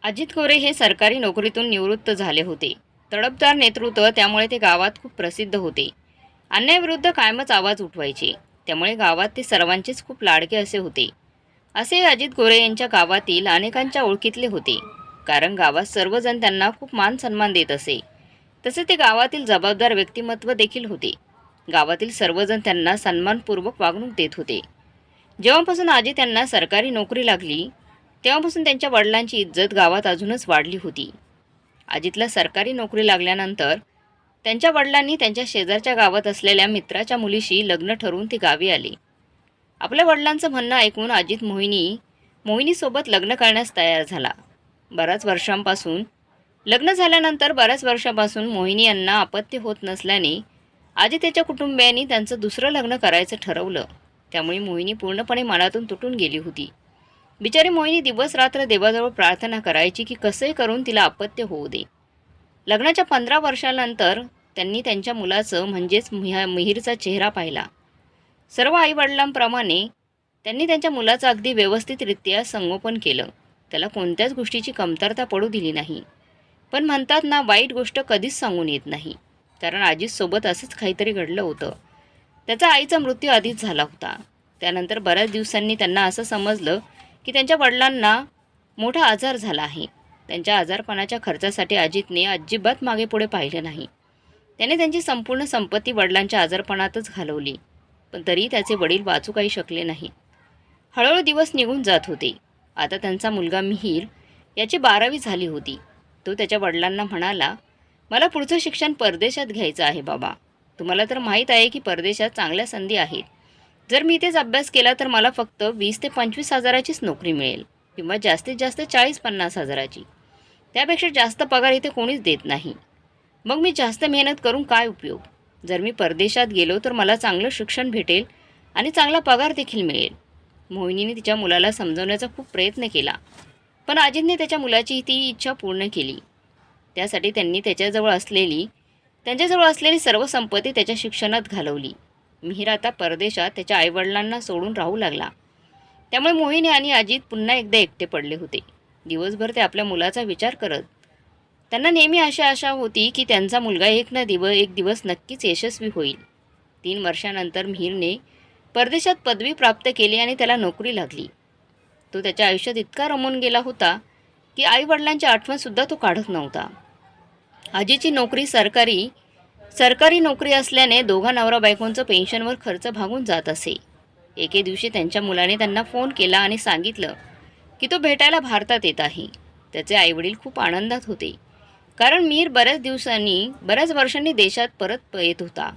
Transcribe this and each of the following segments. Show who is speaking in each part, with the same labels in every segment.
Speaker 1: अजित गोरे हे सरकारी नोकरीतून निवृत्त झाले होते. तडफदार नेतृत्व, त्यामुळे ते गावात खूप प्रसिद्ध होते. अन्यायाविरुद्ध कायमच आवाज उठवायचे. त्यामुळे गावात ते सर्वांचेच खूप लाडके असे होते. असे अजित गोरे यांच्या गावातील अनेकांच्या ओळखीतले होते. कारण गावात सर्वजण त्यांना खूप मान सन्मान देत असे. तसे ते गावातील जबाबदार व्यक्तिमत्व देखील होते. गावातील सर्वजण त्यांना सन्मानपूर्वक वागणूक देत होते. जेव्हापासून अजित यांना सरकारी नोकरी लागली, तेव्हापासून त्यांच्या वडिलांची इज्जत गावात अजूनच वाढली होती. अजितला सरकारी नोकरी लागल्यानंतर त्यांच्या वडिलांनी त्यांच्या शेजारच्या गावात असलेल्या मित्राच्या मुलीशी लग्न ठरवून ते गावी आले. आपल्या वडिलांचं म्हणणं ऐकून अजित मोहिनीसोबत लग्न करण्यास तयार झाला. लग्न झाल्यानंतर बऱ्याच वर्षांपासून मोहिनी यांना अपत्य होत नसल्याने अजित त्याच्या कुटुंबियांनी त्यांचं दुसरं लग्न करायचं ठरवलं. त्यामुळे मोहिनी पूर्णपणे मनातून तुटून गेली होती. बिचारी मोहिनी दिवस रात्र देवाजवळ प्रार्थना करायची की कसंही करून तिला अपत्य होऊ दे. लग्नाच्या 15 वर्षांनंतर त्यांनी त्यांच्या मुलाचं म्हणजेच मिहीरचा चेहरा पाहिला. सर्व आईवडिलांप्रमाणे त्यांनी त्यांच्या मुलाचं अगदी व्यवस्थितरित्या संगोपन केलं. त्याला कोणत्याच गोष्टीची कमतरता पडू दिली नाही. पण म्हणतात ना, वाईट गोष्ट कधीच सांगून येत नाही. कारण अजितसोबत असंच काहीतरी घडलं होतं. त्याचा आईचा मृत्यू आधीच झाला होता. त्यानंतर बऱ्याच दिवसांनी त्यांना असं समजलं की त्यांच्या वडिलांना मोठा आजार झाला आहे. त्यांच्या आजारपणाच्या खर्चासाठी अजितने अजिबात मागे पुढे पाहिले नाही. त्याने त्यांची संपूर्ण संपत्ती वडिलांच्या आजारपणातच घालवली. पण तरी त्याचे वडील वाचू काही शकले नाही. हळूहळू दिवस निघून जात होते. आता त्यांचा मुलगा मिहीर याची 12वी झाली होती. तो त्याच्या वडिलांना म्हणाला, मला पुढचं शिक्षण परदेशात घ्यायचं आहे बाबा. तुम्हाला तर माहीत आहे की परदेशात चांगल्या संधी आहेत. जर मी इथेच अभ्यास केला तर मला फक्त 20 ते 25 हजाराचीच नोकरी मिळेल, किंवा जास्तीत जास्त 40-50 हजाराची. त्यापेक्षा जास्त पगार इथे कोणीच देत नाही. मग मी जास्त मेहनत करून काय उपयोग? जर मी परदेशात गेलो तर मला चांगलं शिक्षण भेटेल आणि चांगला पगार देखील मिळेल. मोहिनीने तिच्या मुलाला समजवण्याचा खूप प्रयत्न केला, पण अजितने त्याच्या मुलाची ती इच्छा पूर्ण केली. त्यासाठी त्यांनी त्यांच्याजवळ असलेली सर्व संपत्ती त्याच्या शिक्षणात घालवली. मिहीर आता परदेशात त्याच्या आईवडिलांना सोडून राहू लागला. त्यामुळे मोहिनी आणि अजित पुन्हा एकदा एकटे पडले होते. दिवसभर ते आपल्या मुलाचा विचार करत. त्यांना नेहमी आशा होती की त्यांचा मुलगा एक दिवस नक्कीच यशस्वी होईल. 3 वर्षांनंतर मिहीरने परदेशात पदवी प्राप्त केली आणि त्याला नोकरी लागली. तो त्याच्या आयुष्यात इतका रमून गेला होता की आईवडिलांची आठवणसुद्धा तो काढत नव्हता. अजितची नोकरी सरकारी नोकरी असल्याने दोघा नवरा बायकोंचं पेन्शनवर खर्च भागून जात असे. एके दिवशी त्यांच्या मुलाने त्यांना फोन केला आणि सांगितलं की तो भेटायला भारतात येत आहे. त्याचे आईवडील खूप आनंदात होते, कारण मिहीर बऱ्याच वर्षांनी देशात परत येत होता.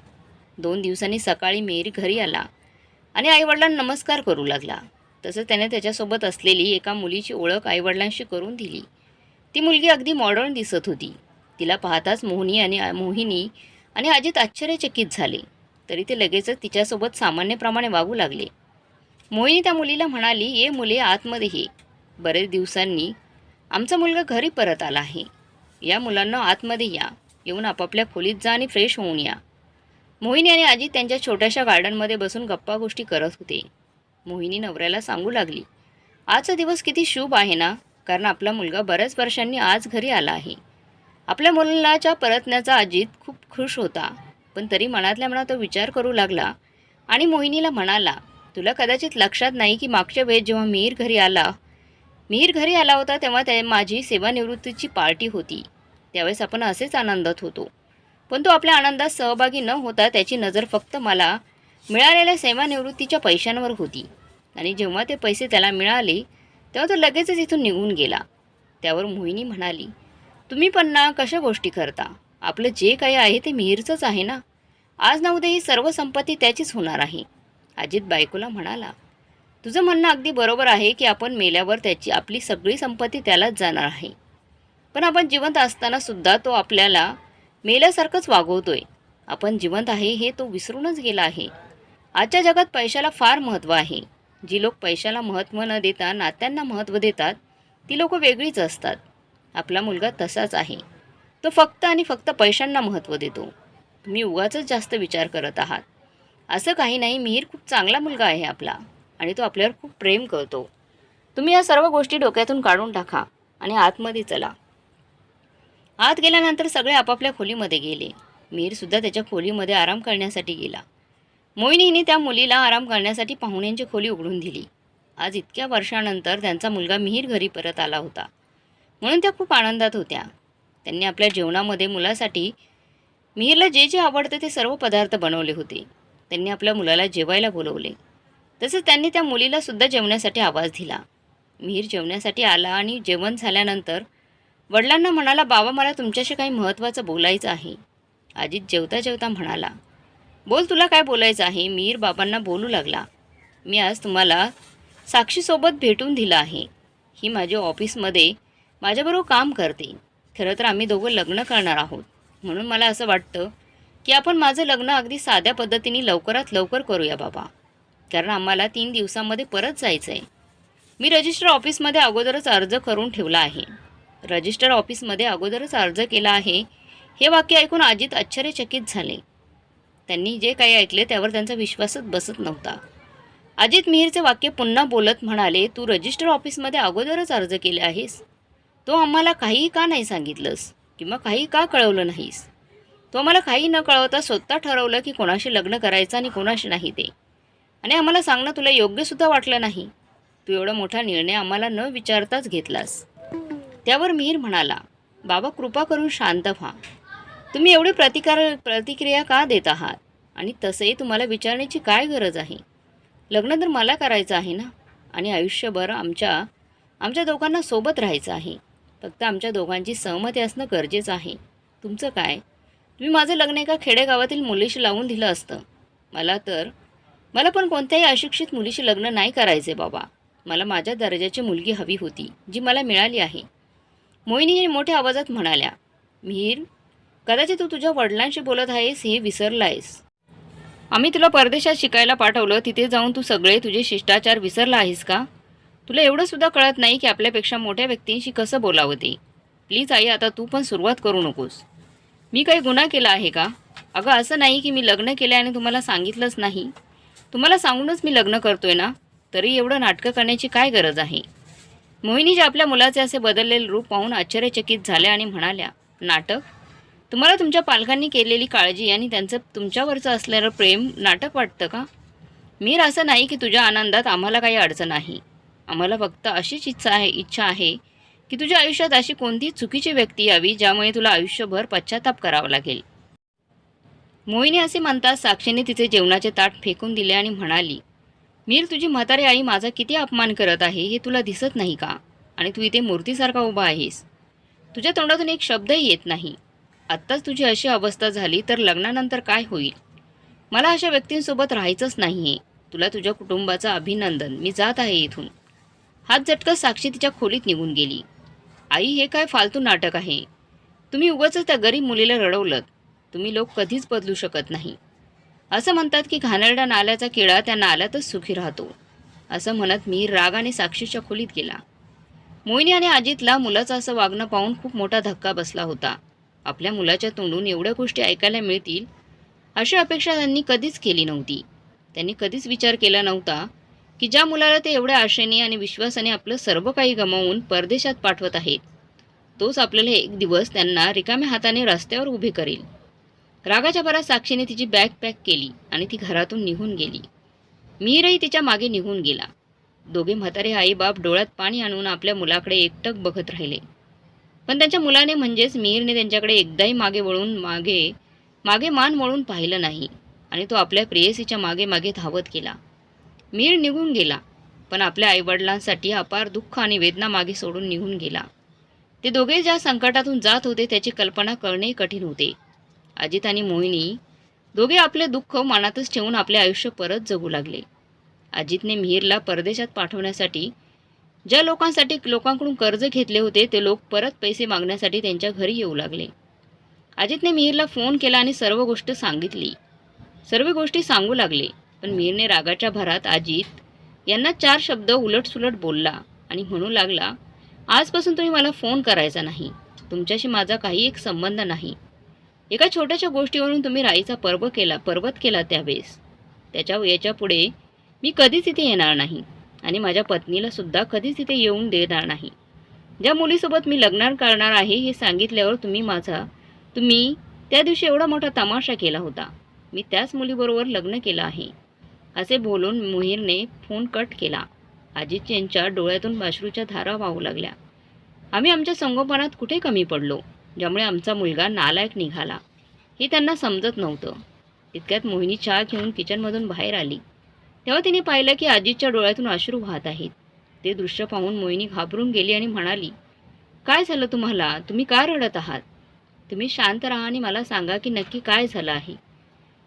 Speaker 1: 2 दिवसांनी सकाळी मिहीर घरी आला आणि आईवडिलांना नमस्कार करू लागला. तसंच त्याने त्याच्यासोबत असलेली एका मुलीची ओळख आईवडिलांशी करून दिली. ती मुलगी अगदी मॉडर्न दिसत होती. तिला पाहताच मोहिनी आणि अजित आश्चर्यचकित झाले. तरी ते लगेचच तिच्यासोबत सामान्यप्रमाणे वागू लागले. मोहिनी त्या मुलीला म्हणाली, ये मुले, आतमध्ये ये. बरेच दिवसांनी आमचा मुलगा घरी परत आला आहे. या मुलांना आतमध्ये या. येऊन आपापल्या खोलीत जा आणि फ्रेश होऊन या. मोहिनी आणि अजित त्यांच्या छोट्याशा गार्डनमध्ये बसून गप्पा गोष्टी करत होते. मोहिनी नवऱ्याला सांगू लागली, आजचा दिवस किती शुभ आहे ना, कारण आपला मुलगा बऱ्याच वर्षांनी आज घरी आला आहे. आपल्या मुलाच्या परतण्याचा अजित खूप खुश होता, पण तरी मनातल्या मनात तो विचार करू लागला आणि मोहिनीला म्हणाला, तुला कदाचित लक्षात नाही की मागच्या वेळेस जेव्हा मिहीर घरी आला होता तेव्हा माझी सेवानिवृत्तीची पार्टी होती. त्यावेळेस आपण असेच आनंदात होतो. पण तो आपल्या आनंदात सहभागी न होता त्याची नजर फक्त मला मिळालेल्या सेवानिवृत्तीच्या पैशांवर होती. आणि जेव्हा ते पैसे त्याला मिळाले तेव्हा तो लगेचच इथून निघून गेला. त्यावर मोहिनी म्हणाली, तुम्ही पण ना कशा गोष्टी करता? आपलं जे काही आहे ते मिहीरचंच आहे ना. आज ना उद्या ही सर्व संपत्ती त्याचीच होणार आहे. अजित बायकोला म्हणाला, तुझं म्हणणं अगदी बरोबर आहे की आपण मेल्यावर आपली सगळी संपत्ती त्यालाच जाणार आहे. पण आपण जिवंत असताना सुद्धा तो आपल्याला मेल्यासारखंच वागवतोय. आपण जिवंत आहे हे तो विसरूनच गेला आहे. आजच्या जगात पैशाला फार महत्त्व आहे. जी लोक पैशाला महत्त्व न देता नात्यांना महत्त्व देतात ती लोक वेगळीच असतात. आपला मुलगा तसाच आहे. तो फक्त आणि फक्त पैशांना महत्त्व देतो. तुम्ही उगाचच जास्त विचार करत आहात. असं काही नाही. मिहीर खूप चांगला मुलगा आहे आपला, आणि तो आपल्यावर खूप प्रेम करतो. तुम्ही या सर्व गोष्टी डोक्यातून काढून टाका. आणि आतमध्ये चला. आत गेल्यानंतर सगळे आपापल्या खोलीमध्ये गेले. मिहीरसुद्धा त्याच्या खोलीमध्ये आराम करण्यासाठी गेला. मोहिनीने त्या मुलीला आराम करण्यासाठी पाहुण्यांची खोली उघडून दिली. आज इतक्या वर्षानंतर त्यांचा मुलगा मिहीर घरी परत आला होता, म्हणून त्या खूप आनंदात होत्या. त्यांनी आपल्या जेवणामध्ये मुलासाठी मिहीरला जे जे आवडते ते सर्व पदार्थ बनवले होते. त्यांनी आपल्या मुलाला जेवायला बोलवले. तसेच त्यांनी त्या मुलीला सुद्धा जेवण्यासाठी आवाज दिला. मिहीर जेवण्यासाठी आला आणि जेवण झाल्यानंतर वडिलांना म्हणाला, बाबा मला तुमच्याशी काही महत्त्वाचं बोलायचं आहे. अजित जेवता जेवता म्हणाला, बोल तुला काय बोलायचं आहे. मिहीर बाबांना बोलू लागला, मी आज तुम्हाला साक्षीसोबत भेटून दिलं आहे. ही माझ्या ऑफिसमध्ये माझ्याबरोबर काम करते. खरं तर आम्ही दोघं लग्न करणार आहोत, म्हणून मला असं वाटतं की आपण माझं लग्न अगदी साध्या पद्धतीने लवकरात लवकर करूया बाबा, कारण आम्हाला 3 दिवसांमध्ये परत जायचं आहे. मी रजिस्टर ऑफिसमध्ये अगोदरच अर्ज करून ठेवला आहे. रजिस्टर ऑफिसमध्ये अगोदरच अर्ज केला आहे. हे वाक्य ऐकून अजित आश्चर्यचकित झाले. त्यांनी जे काही ऐकले त्यावर त्यांचा विश्वासच बसत नव्हता. अजित मिहीरचे वाक्य पुन्हा बोलत म्हणाले, तू रजिस्टर ऑफिसमध्ये अगोदरच अर्ज केले आहेस? तो आम्हाला काहीही का नाही सांगितलंस किंवा काही का कळवलं नाहीस? तो आम्हाला काही न कळवता स्वतः ठरवलं की कोणाशी लग्न करायचं आणि कोणाशी नाही ते, आणि आम्हाला सांगणं तुला योग्यसुद्धा वाटलं नाही. तू एवढा मोठा निर्णय आम्हाला न विचारताच घेतलास. त्यावर मिहीर म्हणाला, बाबा कृपा करून शांत व्हा. तुम्ही एवढी प्रतिक्रिया का देत आहात? आणि तसंही तुम्हाला विचारण्याची काय गरज आहे? लग्न तर मला करायचं आहे ना, आणि आयुष्यभर आमच्या दोघांना सोबत राहायचं आहे. फक्त आमच्या दोघांची सहमती असणं गरजेचं आहे. तुमचं काय? तुम्ही माझं लग्न एका खेडेगावातील मुलीशी लावून दिलं असतं. मला पण कोणत्याही अशिक्षित मुलीशी लग्न नाही करायचे बाबा. मला माझ्या दर्जाची मुलगी हवी होती, जी मला मिळाली आहे. मोहिनी मोठ्या आवाजात म्हणाल्या, मिहीर, कदाचित तू तुझ्या वडिलांशी बोलत आहेस हे विसरला आहेस. आम्ही तुला परदेशात शिकायला पाठवलं, तिथे जाऊन तू सगळे तुझे शिष्टाचार विसरला आहेस का? तुला एवढंसुद्धा कळत नाही की आपल्यापेक्षा मोठ्या व्यक्तींशी कसं बोलावं ते? प्लीज आई, आता तू पण सुरुवात करू नकोस. मी काही गुन्हा केला आहे का? अगं असं नाही की मी लग्न केलं आणि तुम्हाला सांगितलंच नाही. तुम्हाला सांगूनच मी लग्न करतोय ना, तरी एवढं नाटकं करण्याची काय गरज आहे? मोहिनीच्या आपल्या मुलाचे असे बदललेले रूप पाहून आश्चर्यचकित झाल्या आणि म्हणाल्या, नाटक? तुम्हाला तुमच्या पालकांनी केलेली काळजी आणि त्यांचं तुमच्यावरचं असलेलं प्रेम नाटक वाटतं का? मीर, असं नाही की तुझ्या आनंदात आम्हाला काही अडचण आहे. आम्हाला फक्त अशीच इच्छा आहे की तुझ्या आयुष्यात अशी कोणतीही चुकीची व्यक्ती यावी ज्यामुळे तुला आयुष्यभर पश्चाताप करावा लागेल. मोहिनी असे म्हणताच साक्षीने तिचे जेवणाचे ताट फेकून दिले आणि म्हणाली, मीर, तुझी म्हातारी आई माझा किती अपमान करत आहे हे तुला दिसत नाही का? आणि तू इथे मूर्तीसारखा उभा आहेस. तुझ्या तोंडातून एक शब्दही येत नाही. आत्ताच तुझी अशी अवस्था झाली तर लग्नानंतर काय होईल? मला अशा व्यक्तींसोबत राहायचंच नाही आहे. तुला तुझ्या कुटुंबाचं अभिनंदन. मी जात आहे इथून. हात झटकत साक्षी तिच्या खोलीत निघून गेली. आई, हे काय फालतू नाटक आहे? तुम्ही उगाचच त्या गरीब मुलीला रडवलं. तुम्ही लोक कधीच बदलू शकत नाही. असं म्हणतात की घाणेरड्या नाल्याचा किडा त्या नाल्यातच सुखी राहतो. असं म्हणत मी रागाने साक्षीच्या खोलीत गेला. मोहिनी आणि अजितला मुलाचं असं वागणं पाहून खूप मोठा धक्का बसला होता. आपल्या मुलाच्या तोंडून एवढ्या गोष्टी ऐकायला मिळतील अशी अपेक्षा त्यांनी कधीच केली नव्हती. त्यांनी कधीच विचार केला नव्हता की ज्या मुलाला ते एवढ्या आशेने आणि विश्वासाने आपलं सर्व काही गमावून परदेशात पाठवत आहेत, तोच आपल्याला एक दिवस त्यांना रिकाम्या हाताने रस्त्यावर उभे करेल. रागाच्या भरात साक्षीने तिची बॅग पॅक केली आणि ती घरातून निघून गेली. मिहीरही तिच्या मागे निघून गेला. दोघे म्हातारे आईबाप डोळ्यात पाणी आणून आपल्या मुलाकडे एकटक बघत राहिले. पण त्यांच्या मुलाने म्हणजेच मिहीरने त्यांच्याकडे एकदाही मागे मान वळून पाहिलं नाही आणि तो आपल्या प्रेयसीच्या मागे मागे धावत गेला. मिहीर निघून गेला, पण आपल्या आईवडिलांसाठी अपार दुःख आणि वेदना मागे सोडून निघून गेला. ते दोघे ज्या संकटातून जात होते त्याची कल्पना करणे कठीण होते. अजित आणि मोहिनी दोघे आपले दुःख मनातच ठेवून आपले आयुष्य परत जगू लागले. अजितने मिहीरला परदेशात पाठवण्यासाठी ज्या लोकांकडून कर्ज घेतले होते ते लोक परत पैसे मागण्यासाठी त्यांच्या घरी येऊ लागले. अजितने मिहीरला फोन केला आणि सर्व गोष्टी सांगू लागले. पण मिहीरने रागाच्या भरात अजित यांना 4 शब्द उलटसुलट बोलला आणि म्हणू लागला, आजपासून तुम्ही मला फोन करायचा नाही. तुमच्याशी माझा काही एक संबंध नाही. एका छोट्याशा गोष्टीवरून तुम्ही राईचा पर्वत केला त्यावेळेस. याच्यापुढे मी कधीच इथे येणार नाही आणि माझ्या पत्नीला सुद्धा कधीच इथे येऊन देणार नाही. ज्या मुलीसोबत मी लग्न करणार आहे हे सांगितल्यावर तुम्ही त्या दिवशी एवढा मोठा तमाशा केला होता. मी त्याच मुलीबरोबर लग्न केलं आहे. असे बोलून मोहिरने फोन कट केला. अजित यांच्या डोळ्यातून अश्रूच्या धारा वाहू लागल्या. आम्ही आमच्या संगोपनात कुठे कमी पडलो, ज्यामुळे आमचा मुलगा नालायक निघाला हे त्यांना समजत नव्हतं. तितक्यात मोहिनी चहा घेऊन किचनमधून बाहेर आली. तेव्हा तिने पाहिलं की अजितच्या डोळ्यातून अश्रू वाहत आहेत. ते दृश्य पाहून मोहिनी घाबरून गेली आणि म्हणाली, काय झालं तुम्हाला? तुम्ही का रडत आहात? तुम्ही शांत राहा आणि मला सांगा की नक्की काय झालं आहे.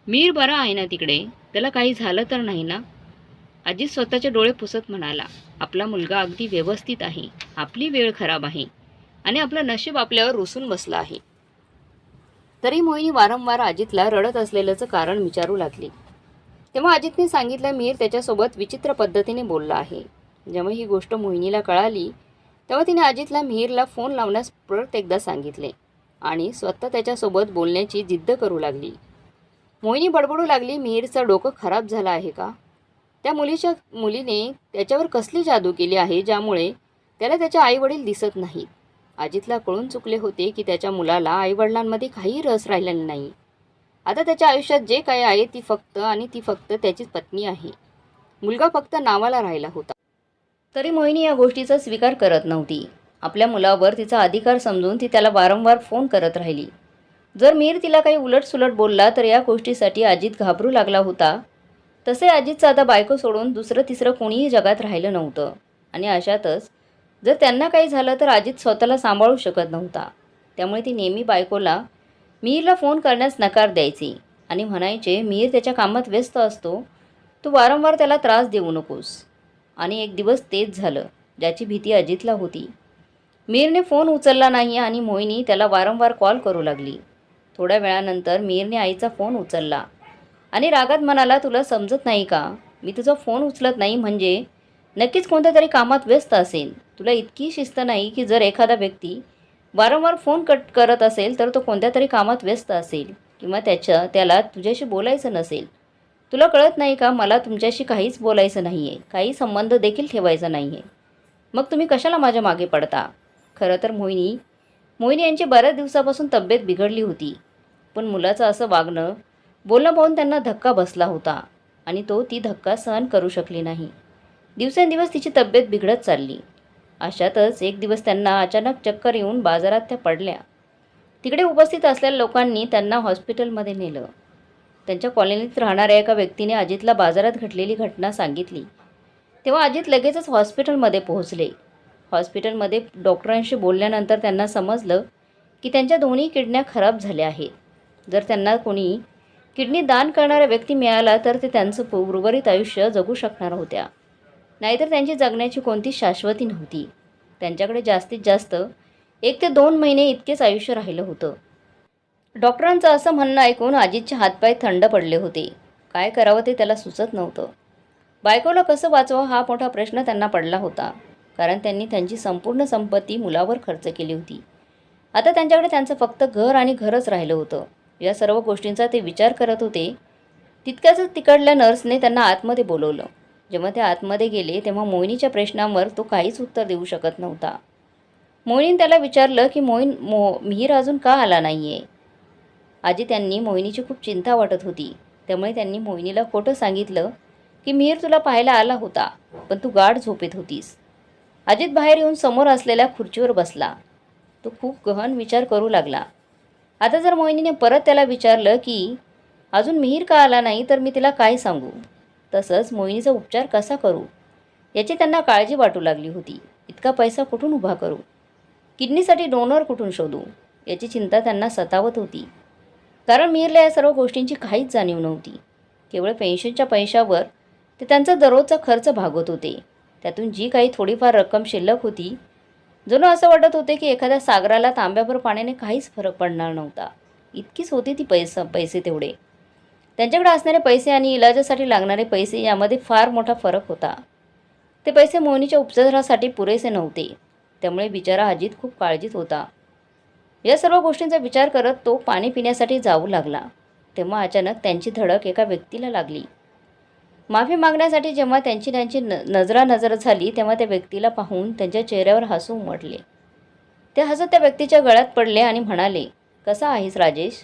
Speaker 1: मीर बरा आहे ना तिकडे? त्याला काही झालं तर नाही ना? अजित स्वतःचे डोळे पुसत म्हणाला, आपला मुलगा अगदी व्यवस्थित आहे. आपली वेळ खराब आहे आणि आपलं नशीब आपल्यावर रुसून बसलं आहे. तरी मोहिनी वारंवार अजितला रडत असलेल्याचं कारण विचारू लागली. तेव्हा अजितने सांगितलं, मीर त्याच्यासोबत विचित्र पद्धतीने बोलला आहे. जेव्हा ही गोष्ट मोहिनीला कळाली तेव्हा तिने अजितला मिहीरला फोन लावण्यास परत एकदा सांगितले आणि स्वतः त्याच्यासोबत बोलण्याची जिद्द करू लागली. मोहिनी बडबडू लागली, मिहीरचं डोकं खराब झालं आहे का? त्या मुलीने त्याच्यावर कसली जादू केली आहे ज्यामुळे त्याला त्याचे आईवडील दिसत नाहीत. अजितला कळून चुकले होते की त्याच्या मुलाला आईवडिलांमध्ये काही रस राहिलेला नाही. आता त्याच्या आयुष्यात जे काही आहे ती फक्त त्याचीच पत्नी आहे. मुलगा फक्त नावाला राहिला होता. तरी मोहिनी या गोष्टीचा स्वीकार करत नव्हती. आपल्या मुलावर तिचा अधिकार समजून ती त्याला वारंवार फोन करत राहिली. जर मीर तिला काही उलटसुलट बोलला तर या गोष्टीसाठी अजित घाबरू लागला होता. तसे अजितचं आता बायको सोडून दुसरं तिसरं कोणीही जगात राहिलं नव्हतं आणि अशातच जर त्यांना काही झालं तर अजित स्वतःला सांभाळू शकत नव्हता. त्यामुळे ती नेहमी बायकोला मीरला फोन करण्यास नकार द्यायची आणि म्हणायचे, मीर त्याच्या कामात व्यस्त असतो, तू वारंवार त्याला त्रास देऊ नकोस. आणि एक दिवस तेच झालं ज्याची भीती अजितला होती. मीरने फोन उचलला नाही आणि मोहिनी त्याला वारंवार कॉल करू लागली. थोड्या वेळानंतर मीरने आईचा फोन उचलला आणि रागात म्हणाला, तुला समजत नाही का? मी तुझा फोन उचलत नाही म्हणजे नक्कीच कोणत्या तरी कामात व्यस्त असेल. तुला इतकी शिस्त नाही की जर एखादा व्यक्ती वारंवार फोन कट करत असेल तर तो कोणत्या तरी कामात व्यस्त असेल किंवा त्याला तुझ्याशी बोलायचं नसेल. तुला कळत नाही का? मला तुमच्याशी काहीच बोलायचं नाही आहे, काही संबंध देखील ठेवायचा नाही आहे. मग तुम्ही कशाला माझ्या मागे पडता? खरं तर मोहिनी यांची बऱ्याच दिवसापासून तब्येत बिघडली होती. पण मुलाचं असं बोलणं पाहून त्यांना धक्का बसला होता आणि ती धक्का सहन करू शकली नाही. दिवसेंदिवस तिची तब्येत बिघडत चालली. अशातच एक दिवस त्यांना अचानक चक्कर येऊन बाजारात त्या पडल्या. तिकडे उपस्थित असलेल्या लोकांनी त्यांना हॉस्पिटलमध्ये नेलं. त्यांच्या कॉलनीत राहणाऱ्या एका व्यक्तीने अजितला बाजारात घडलेली घटना सांगितली. तेव्हा अजित लगेचच हॉस्पिटलमध्ये पोहोचले. हॉस्पिटलमध्ये डॉक्टरांशी बोलल्यानंतर त्यांना समजलं की त्यांच्या दोन्ही किडन्या खराब झाल्या आहेत. जर त्यांना कोणी किडनी दान करणारा व्यक्ती मिळाला तर ते त्यांचं उर्वरित आयुष्य जगू शकणार होत्या, नाहीतर त्यांची जगण्याची कोणती शाश्वती नव्हती. त्यांच्याकडे जास्तीत जास्त 1 ते 2 महिने इतकेच आयुष्य राहिलं होतं. डॉक्टरांचं असं म्हणणं ऐकून अजितचे हातपाय थंड पडले होते. काय करावं ते त्याला सुचत नव्हतं. बायकोला कसं वाचवावं हा मोठा प्रश्न त्यांना पडला होता, कारण त्यांनी त्यांची संपूर्ण संपत्ती मुलावर खर्च केली होती. आता त्यांच्याकडे त्यांचं फक्त घर आणि घरच राहिलं होतं. या सर्व गोष्टींचा ते विचार करत होते. तितक्याच तिकडल्या नर्सने त्यांना आतमध्ये बोलवलं. जेव्हा ते आतमध्ये गेले तेव्हा मोहिनीच्या प्रश्नांवर तो काहीच उत्तर देऊ शकत नव्हता. मोहिनीने त्याला विचारलं की मिहीर अजून का आला नाही आहे. आजी त्यांनी मोहिनीची खूप चिंता वाटत होती. त्यामुळे त्यांनी मोहिनीला खोटं सांगितलं की मिहीर तुला पाहायला आला होता, पण तू गाढ झोपेत होतीस. अजित बाहेर येऊन समोर असलेल्या खुर्चीवर बसला. तो खूप गहन विचार करू लागला. आता जर मोहिनीने परत त्याला विचारलं की अजून मिहीर का आला नाही तर मी तिला काय सांगू, तसंच मोहिनीचा उपचार कसा करू याची त्यांना काळजी वाटू लागली होती. इतका पैसा कुठून उभा करू, किडनीसाठी डोनर कुठून शोधू याची चिंता त्यांना सतावत होती. कारण मिहीरला या सर्व गोष्टींची काहीच जाणीव नव्हती. केवळ पेन्शनच्या पैशावर ते त्यांचा दररोजचा खर्च भागवत होते. त्यातून जी काही थोडीफार रक्कम शिल्लक होती, जणू असं वाटत होते की एखाद्या सागराला तांब्याभर पाण्याने काहीच फरक पडणार नव्हता. इतकीच होती ती पैसे तेवढे. त्यांच्याकडे असणारे पैसे आणि इलाजासाठी लागणारे पैसे यामध्ये फार मोठा फरक होता. ते पैसे मोहिनीच्या उपचारासाठी पुरेसे नव्हते. त्यामुळे बिचारा अजित खूप काळजीत होता. या सर्व गोष्टींचा विचार करत तो पाणी पिण्यासाठी जाऊ लागला. तेव्हा अचानक त्यांची धडक एका व्यक्तीला लागली. माफी मागण्यासाठी जेव्हा त्यांची नजरानजर झाली तेव्हा त्या व्यक्तीला पाहून त्यांच्या चेहऱ्यावर हसू उमटले. ते हसत त्या व्यक्तीच्या गळ्यात पडले आणि म्हणाले, कसा आहेस राजेश?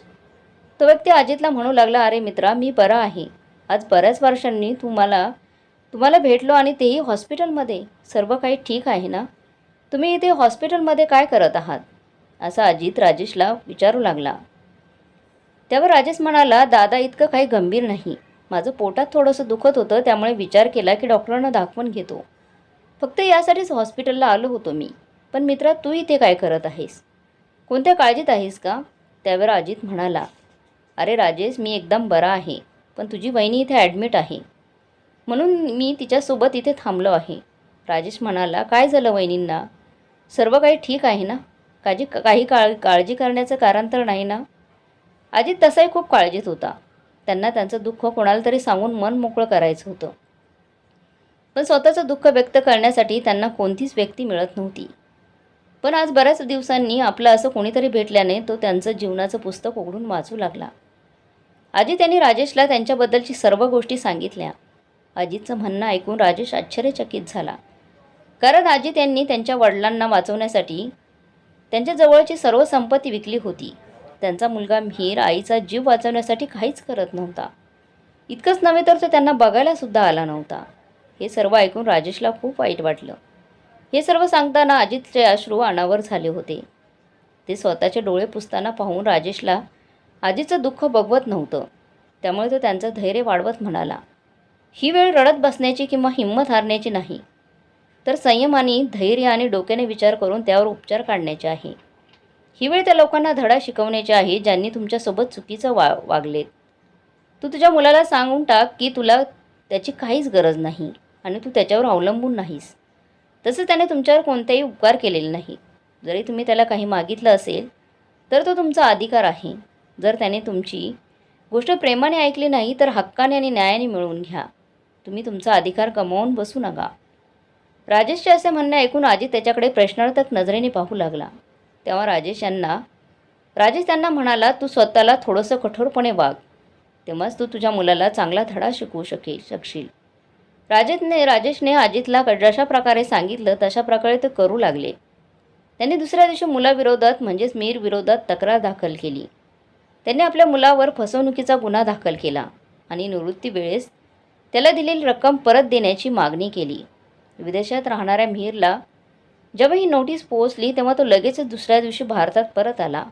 Speaker 1: तो व्यक्ती अजितला म्हणू लागला, अरे मित्रा, मी बरा आहे. आज बऱ्याच वर्षांनी तुम्हाला भेटलो आणि तेही हॉस्पिटलमध्ये. सर्व काही ठीक आहे ना? तुम्ही इथे हॉस्पिटलमध्ये काय करत आहात? असा अजित राजेशला विचारू लागला. त्यावर राजेश म्हणाला, दादा, इतकं काही गंभीर नाही. माझं पोटात थोडंसं दुखत होतं, त्यामुळे विचार केला की डॉक्टरांना दाखवून घेतो. फक्त यासाठीच हॉस्पिटलला आलो होतो मी. पण मित्रा, तू इथे काय करत आहेस? कोणत्या काळजीत आहेस का? त्यावर अजित म्हणाला, अरे राजेश, मी एकदम बरा आहे. पण तुझी वहिनी इथे ॲडमिट आहे, म्हणून मी तिच्यासोबत इथे थांबलो आहे. राजेश म्हणाला, काय झालं वहिनींना? सर्व काही ठीक आहे ना? काळजी करण्याचं कारण तर नाही ना? अजित तसाही खूप काळजीत होता. त्यांना त्यांचं दुःख कोणाला तरी सांगून मन मोकळं करायचं होतं. पण स्वतःचं दुःख व्यक्त करण्यासाठी त्यांना कोणतीच व्यक्ती मिळत नव्हती. पण आज बऱ्याच दिवसांनी आपलं असं कोणीतरी भेटल्याने तो त्यांचं जीवनाचं पुस्तक उघडून वाचू लागला. अजित यांनी राजेशला त्यांच्याबद्दलची सर्व गोष्टी सांगितल्या. अजितचं म्हणणं ऐकून राजेश आश्चर्यचकित झाला. कारण अजित यांनी त्यांच्या वडिलांना वाचवण्यासाठी त्यांच्या जवळची सर्व संपत्ती विकली होती. त्यांचा मुलगा मिहीर आईचा जीव वाचवण्यासाठी काहीच करत नव्हता. इतकंच नव्हे तर तो त्यांना बघायलासुद्धा आला नव्हता. हे सर्व ऐकून राजेशला खूप वाईट वाटलं. हे सर्व सांगताना अजितचे अश्रू अनावर झाले होते. ते स्वतःचे डोळे पुसताना पाहून राजेशला अजितचं दुःख बघवत नव्हतं. त्यामुळे तो त्यांचं धैर्य वाढवत म्हणाला, ही वेळ रडत बसण्याची किंवा हिंमत हारण्याची नाही, तर संयमाने, धैर्य आणि डोक्याने विचार करून त्यावर उपचार काढण्याचे आहे. ही वेळ त्या लोकांना धडा शिकवण्याची आहे ज्यांनी तुमच्यासोबत चुकीचं वागलेत. तू तुझ्या मुलाला सांगून टाक की तुला त्याची काहीच गरज नाही आणि तू त्याच्यावर अवलंबून नाहीस. तसं त्याने तुमच्यावर कोणतेही उपकार केलेले नाही. जरी तुम्ही त्याला काही मागितलं असेल तर तो तुमचा अधिकार आहे. जर त्याने तुमची गोष्ट प्रेमाने ऐकली नाही तर हक्काने आणि न्यायाने मिळवून घ्या. तुम्ही तुमचा अधिकार गमावून बसू नका. राजेशचे असे म्हणणे ऐकून अजित त्याच्याकडे प्रश्नार्थक नजरेने पाहू लागला. तेव्हा राजेश त्यांना म्हणाला, तू स्वतःला थोडंसं कठोरपणे वाग, तेव्हाच तू तुझ्या मुलाला चांगला धडा शिकवू शकशील. राजेशने अजितला जशा प्रकारे सांगितलं तशा प्रकारे ते करू लागले. त्यांनी दुसऱ्या दिवशी मुलाविरोधात म्हणजेच मीर विरोधात तक्रार दाखल केली. त्यांनी आपल्या मुलावर फसवणुकीचा गुन्हा दाखल केला आणि निवृत्ती वेळेस त्याला दिलेली रक्कम परत देण्याची मागणी केली. विदेशात राहणाऱ्या मिहीरला जेव्हा ही नोटीस पोहोचली तेव्हा तो लगेचच दुसऱ्या दिवशी भारतात परत आला.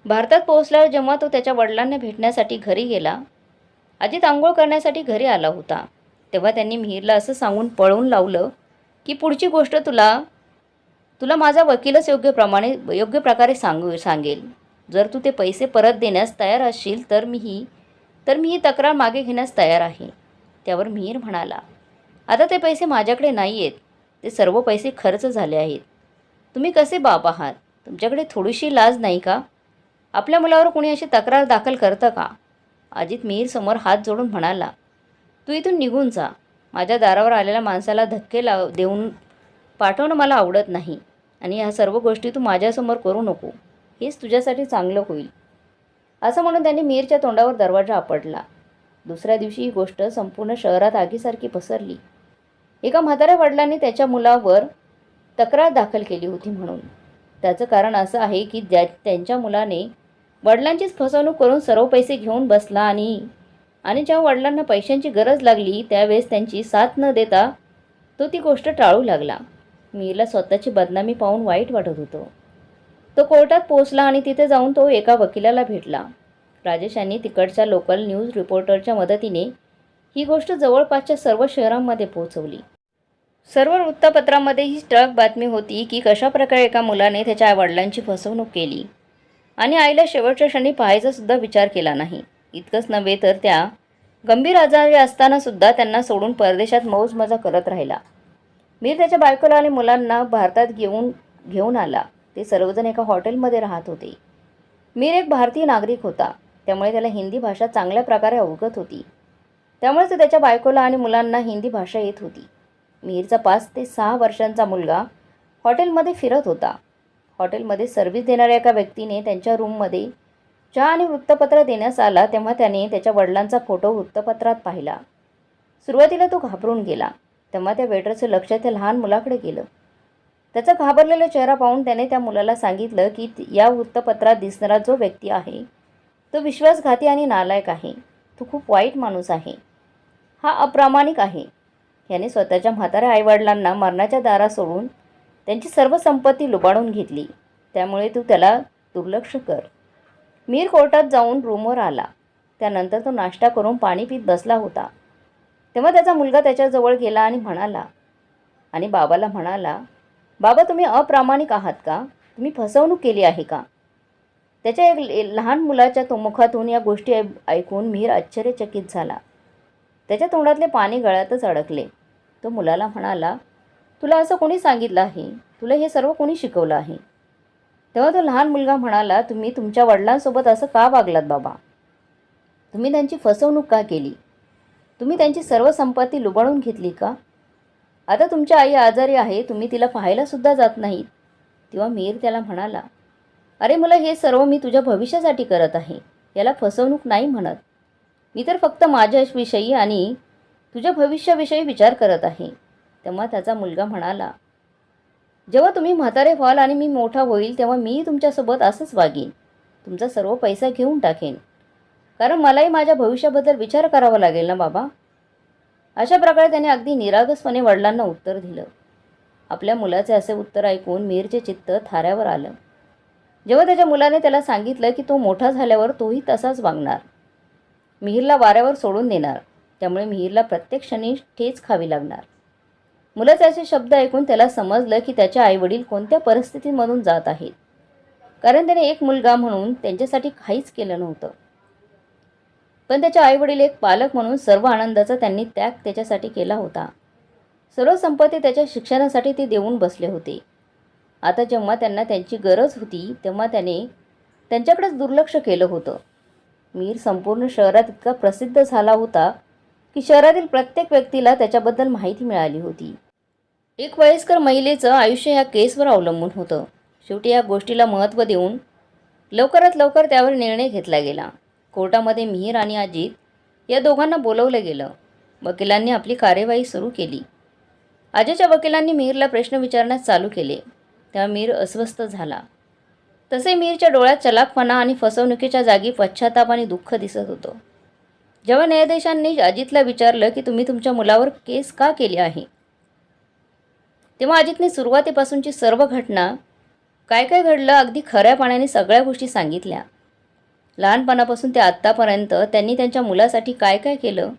Speaker 1: भारतात पोहोचल्यावर जेव्हा तो त्याच्या वडिलांना भेटण्यासाठी घरी गेला, अजित आंघोळ करण्यासाठी घरी आला होता, तेव्हा त्यांनी मिहीरला असं सांगून पळवून लावलं की पुढची गोष्ट तुला माझा वकीलच योग्य प्रकारे सांगेल. जर तू ते पैसे परत देण्यास तयार असशील तर मी ही तक्रार मागे घेण्यास तयार आहे. त्यावर मिहीर म्हणाला, आता ते पैसे माझ्याकडे नाही आहेत. ते सर्व पैसे खर्च झाले आहेत. तुम्ही कसे बाप आहात? तुमच्याकडे थोडीशी लाज नाही का? आपल्या मुलावर कोणी अशी तक्रार दाखल करतं का? अजित मिहीरसमोर हात जोडून म्हणाला, तू इथून निघून जा. माझ्या दारावर आलेल्या माणसाला धक्के देऊन पाठवणं मला आवडत नाही आणि ह्या सर्व गोष्टी तू माझ्यासमोर करू नको. हेच तुझ्यासाठी चांगलं होईल. असं म्हणून त्यांनी मिहीरच्या तोंडावर दरवाजा आपटला. दुसऱ्या दिवशी ही गोष्ट संपूर्ण शहरात आगीसारखी पसरली. एका म्हाताऱ्या वडिलांनी त्याच्या मुलावर तक्रार दाखल केली होती म्हणून. त्याचं कारण असं आहे की त्यांच्या मुलाने वडिलांचीच फसवणूक करून सर्व पैसे घेऊन बसला आणि जेव्हा वडिलांना पैशांची गरज लागली त्यावेळेस त्यांची साथ न देता तो ती गोष्ट टाळू लागला. मिहीरला स्वतःची बदनामी पाहून वाईट वाटत होतं. तो कोर्टात पोहोचला आणि तिथे जाऊन तो एका वकिलाला भेटला. राजेश यांनी तिकडच्या लोकल न्यूज रिपोर्टरच्या मदतीने ही गोष्ट जवळपासच्या सर्व शहरांमध्ये पोहोचवली. सर्व वृत्तपत्रांमध्ये ही ठळक बातमी होती की कशाप्रकारे एका मुलाने त्याच्या वडिलांची फसवणूक केली आणि आईला शेवटच्या क्षणी पाहायचा सुद्धा विचार केला नाही. इतकंच नव्हे तर त्या गंभीर आजारी असतानासुद्धा त्यांना सोडून परदेशात मौज मजा करत राहिला. मिहीर त्याच्या बायकोला आणि मुलांना भारतात घेऊन आला. ते सर्वजण एका हॉटेलमध्ये राहत होते. मिहीर एक भारतीय नागरिक होता, त्यामुळे त्याला हिंदी भाषा चांगल्या प्रकारे अवगत होती. त्यामुळे तो त्याच्या बायकोला आणि मुलांना हिंदी भाषा येत होती. मिहीरचा 5 ते 6 वर्षांचा मुलगा हॉटेलमध्ये फिरत होता. हॉटेलमध्ये सर्व्हिस देणाऱ्या एका व्यक्तीने त्यांच्या रूममध्ये चहा आणि वृत्तपत्र देण्यास आला तेव्हा त्याने त्याच्या वडिलांचा फोटो वृत्तपत्रात पाहिला. सुरुवातीला तो घाबरून गेला. तेव्हा त्या वेटरचं लक्ष त्या लहान मुलाकडे गेलं. त्याचा घाबरलेला चेहरा पाहून त्याने त्या मुलाला सांगितलं की या वृत्तपत्रात दिसणारा जो व्यक्ती आहे तो विश्वासघाती आणि नालायक आहे. तो खूप वाईट माणूस आहे. हा अप्रामाणिक आहे. याने स्वतःच्या म्हाताऱ्या आईवडिलांना मरणाच्या दारात सोडून त्यांची सर्व संपत्ती लुबाडून घेतली. त्यामुळे तू त्याला दुर्लक्ष कर. मीर कोर्टात जाऊन रूमवर आला. त्यानंतर तो नाश्ता करून पाणी पीत बसला होता. तेव्हा त्याचा मुलगा त्याच्याजवळ गेला आणि बाबाला म्हणाला, बाबा तुम्ही अप्रामाणिक आहात का? तुम्ही फसवणूक केली आहे का? त्याच्या एक लहान मुलाच्या मुखातून या गोष्टी ऐकून मीर आश्चर्यचकित झाला. त्याच्या तोंडातले पाणी गळ्यातच अडकले. तो मुलाला म्हणाला, तुला असं कोणी सांगितलं आहे? तुला हे सर्व कोणी शिकवलं आहे? तेव्हा तो लहान मुलगा म्हणाला, तुम्ही तुमच्या वडिलांसोबत असं का वागलात बाबा? तुम्ही त्यांची फसवणूक का केली? तुम्ही त्यांची सर्व संपत्ती लुबाडून घेतली का? आता तुमची आई आजारी आहे, तुम्ही तिला पाहायलासुद्धा जात नाहीत. तेव्हा मीर त्याला म्हणाला, अरे मुला, हे सर्व मी तुझ्या भविष्यासाठी करत आहे. याला फसवणूक नाही म्हणत. मी तर फक्त माझ्याविषयी आणि तुझ्या भविष्याविषयी विचार करत आहे. तेव्हा त्याचा मुलगा म्हणाला, जेव्हा तुम्ही म्हातारे व्हाल आणि मी मोठा होईल तेव्हा मी तुमच्यासोबत असंच वागेन. तुमचा सर्व पैसा घेऊन टाकेन. कारण मलाही माझ्या भविष्याबद्दल विचार करावा लागेल ना बाबा. अशा प्रकारे त्याने अगदी निरागसपणे वडिलांना उत्तर दिलं. आपल्या मुलाचे असे उत्तर ऐकून मीरचे चित्त थाऱ्यावर आलं. जेव्हा त्याच्या मुलाने त्याला सांगितलं की तो मोठा झाल्यावर तोही तसाच वागणार, मिहीरला वाऱ्यावर सोडून देणार, त्यामुळे मिहीरला प्रत्येक क्षणी ठेच खावी लागणार. मुलाचे असे शब्द ऐकून त्याला समजलं की त्याचे आईवडील कोणत्या परिस्थितीमधून जात आहेत. कारण त्याने एक मुलगा म्हणून त्यांच्यासाठी काहीच केलं नव्हतं. पण त्याचे आईवडील एक पालक म्हणून सर्व आनंदाचा त्यांनी त्याग त्याच्यासाठी केला होता. सर्व संपत्ती त्याच्या शिक्षणासाठी ते देऊन बसले होते. आता जेव्हा त्यांना त्यांची गरज होती तेव्हा त्याने त्यांच्याकडेच दुर्लक्ष केलं होतं. मीर संपूर्ण शहरात इतका प्रसिद्ध झाला होता की शहरातील प्रत्येक व्यक्तीला त्याच्याबद्दल माहिती मिळाली होती. एक वयस्कर महिलेचं आयुष्य ह्या केसवर अवलंबून होतं. शेवटी या गोष्टीला महत्त्व देऊन लवकरात लवकर त्यावर निर्णय घेतला गेला. कोर्टामध्ये मिहीर आणि अजित या दोघांना बोलवलं गेलं. वकिलांनी आपली कार्यवाही सुरू केली. अजयच्या वकिलांनी मिहीरला प्रश्न विचारण्यास चालू केले. तेव्हा मीर अस्वस्थ झाला. तसे मीरच्या डोळ्यात चलाखपणा आणि फसवणुकीच्या जागी पश्चाताप आणि दुःख दिसत होतं. जेव्हा न्यायाधीशांनी अजितला विचारलं की तुम्ही तुमच्या मुलावर केस का केली आहे, तेव्हा अजितने सुरुवातीपासूनची सर्व घटना, काय काय घडलं, अगदी खऱ्या पाण्याने सगळ्या गोष्टी सांगितल्या. लहानपणापासून ते आत्तापर्यंत त्यांनी त्यांच्या मुलासाठी काय काय केलं,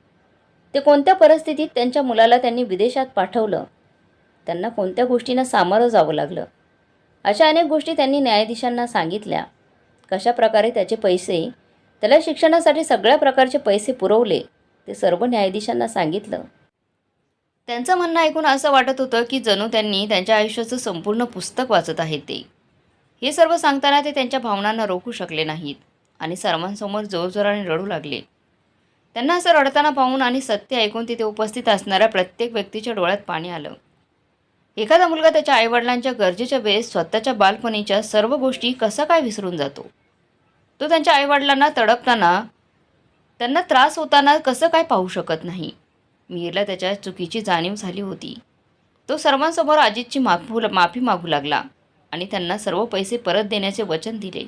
Speaker 1: ते कोणत्या परिस्थितीत त्यांच्या मुलाला त्यांनी विदेशात पाठवलं, त्यांना कोणत्या गोष्टींना सामोरं जावं लागलं, अशा अनेक गोष्टी त्यांनी न्यायाधीशांना सांगितल्या. कशाप्रकारे त्याचे पैसे, त्याला शिक्षणासाठी सगळ्या प्रकारचे पैसे पुरवले, ते सर्व न्यायाधीशांना सांगितलं. त्यांचं म्हणणं ऐकून असं वाटत होतं की जणू त्यांनी त्यांच्या आयुष्याचं संपूर्ण पुस्तक वाचत आहेत. हे सर्व सांगताना ते त्यांच्या भावनांना रोखू शकले नाहीत आणि सर्वांसमोर जोरजोराने रडू लागले. त्यांना असं रडताना पाहून आणि सत्य ऐकून तिथे उपस्थित असणाऱ्या प्रत्येक व्यक्तीच्या डोळ्यात पाणी आलं. एखादा मुलगा त्याच्या आईवडिलांच्या गरजेच्या वेळेस स्वतःच्या बालपणीच्या सर्व गोष्टी कसा काय विसरून जातो? तो त्यांच्या आईवडिलांना तडपताना, त्यांना त्रास होताना कसं काय पाहू शकत नाही? मिहीरला त्याच्या चुकीची जाणीव झाली होती. तो सर्वांसमोर अजितची माफी मागू लागला आणि त्यांना सर्व पैसे परत देण्याचे वचन दिले.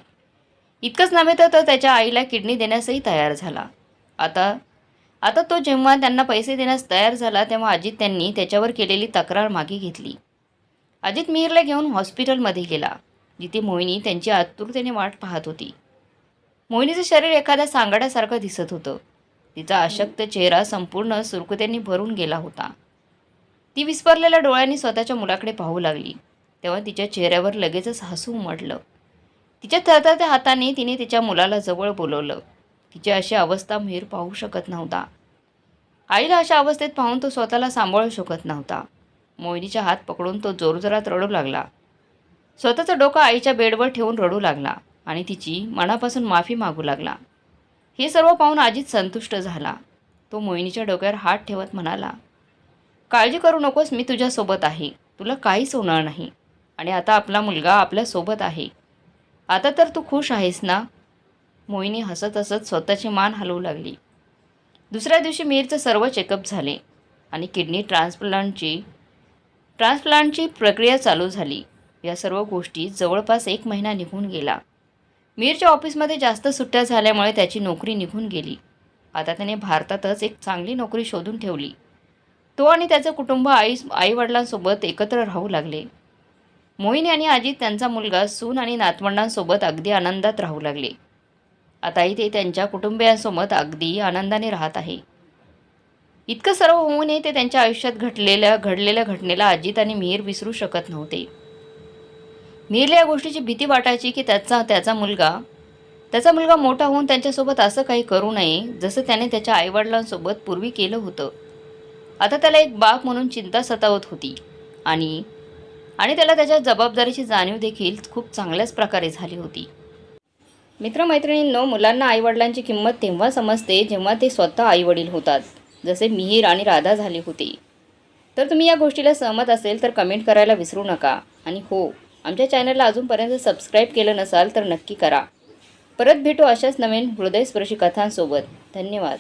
Speaker 1: इतकंच नव्हे तर तो त्याच्या आईला किडनी देण्यासही तयार झाला. आता तो जेव्हा त्यांना पैसे देण्यास तयार झाला तेव्हा अजित त्यांनी त्याच्यावर केलेली तक्रार मागे घेतली. अजित मिहीरला घेऊन हॉस्पिटलमध्ये गेला, जिथे मोहिनी त्यांची आतुरतेने वाट पाहत होती. मोहिनीचं शरीर एखाद्या सांगाड्यासारखं दिसत होतं. तिचा अशक्त चेहरा संपूर्ण सुरकुत्यांनी भरून गेला होता. ती विस्फारलेल्या डोळ्यांनी स्वतःच्या मुलाकडे पाहू लागली. तेव्हा तिच्या चेहऱ्यावर लगेचच हसू उमटलं. तिच्या थरथरत्या हाताने तिने तिच्या मुलाला जवळ बोलवलं. तिची अशी अवस्था मिहीर पाहू शकत नव्हता. आईला अशा अवस्थेत पाहून तो स्वतःला सांभाळू शकत नव्हता. मोहिनीचा हात पकडून तो जोरजोरात रडू लागला. स्वतःचं डोकं आईच्या बेडवर ठेवून रडू लागला आणि तिची मनापासून माफी मागू लागला. हे सर्व पाहून अजित संतुष्ट झाला. तो मोहिनीच्या डोक्यावर हात ठेवत म्हणाला, काळजी करू नकोस, मी तुझ्यासोबत आहे. तुला काहीच होणार नाही आणि आता आपला मुलगा आपल्यासोबत आहे. आता तर तू खुश आहेस ना? मोहिनी हसत हसत स्वतःची मान हलवू लागली. दुसऱ्या दिवशी मिहीरचे सर्व चेकअप झाले आणि किडनी ट्रान्सप्लांटची ट्रान्सप्लांटची प्रक्रिया चालू झाली. या सर्व गोष्टी जवळपास 1 महिना निघून गेला. मीरच्या ऑफिसमध्ये जास्त सुट्ट्या झाल्यामुळे त्याची नोकरी निघून गेली. आता त्याने भारतातच एक चांगली नोकरी शोधून ठेवली. तो आणि त्याचं कुटुंब आईवडिलांसोबत एकत्र राहू लागले. मोहिनी आणि अजित त्यांचा मुलगा, सून आणि नातवंडांसोबत अगदी आनंदात राहू लागले. आताही ते त्यांच्या कुटुंबियांसोबत अगदी आनंदाने राहत आहे. इतकं सर्व होऊनही ते त्यांच्या आयुष्यात घडलेल्या घटनेला अजित आणि मिहीर विसरू शकत नव्हते. मिहीरला या गोष्टीची भीती वाटायची की त्याचा मुलगा मोठा होऊन त्यांच्यासोबत असं काही करू नये जसं त्याने त्याच्या आईवडिलांसोबत पूर्वी केलं होतं. आता त्याला एक बाप म्हणून चिंता सतावत होती आणि त्याला त्याच्या जबाबदारीची जाणीव देखील खूप चांगल्याच प्रकारे झाली होती. मित्रमैत्रिणींनो, मुलांना आईवडिलांची किंमत तेव्हा समजते जेव्हा ते स्वतः आईवडील होतात, जसे मिहीर आणि राधा झाले होते. तर तुम्ही या गोष्टीला सहमत असेल तर कमेंट करायला विसरू नका. आणि हो, आमच्या चॅनलला अजूनपर्यंत सबस्क्राईब केलं नसाल तर नक्की करा. परत भेटू अशाच नवीन हृदयस्पर्शी कथांसोबत. धन्यवाद.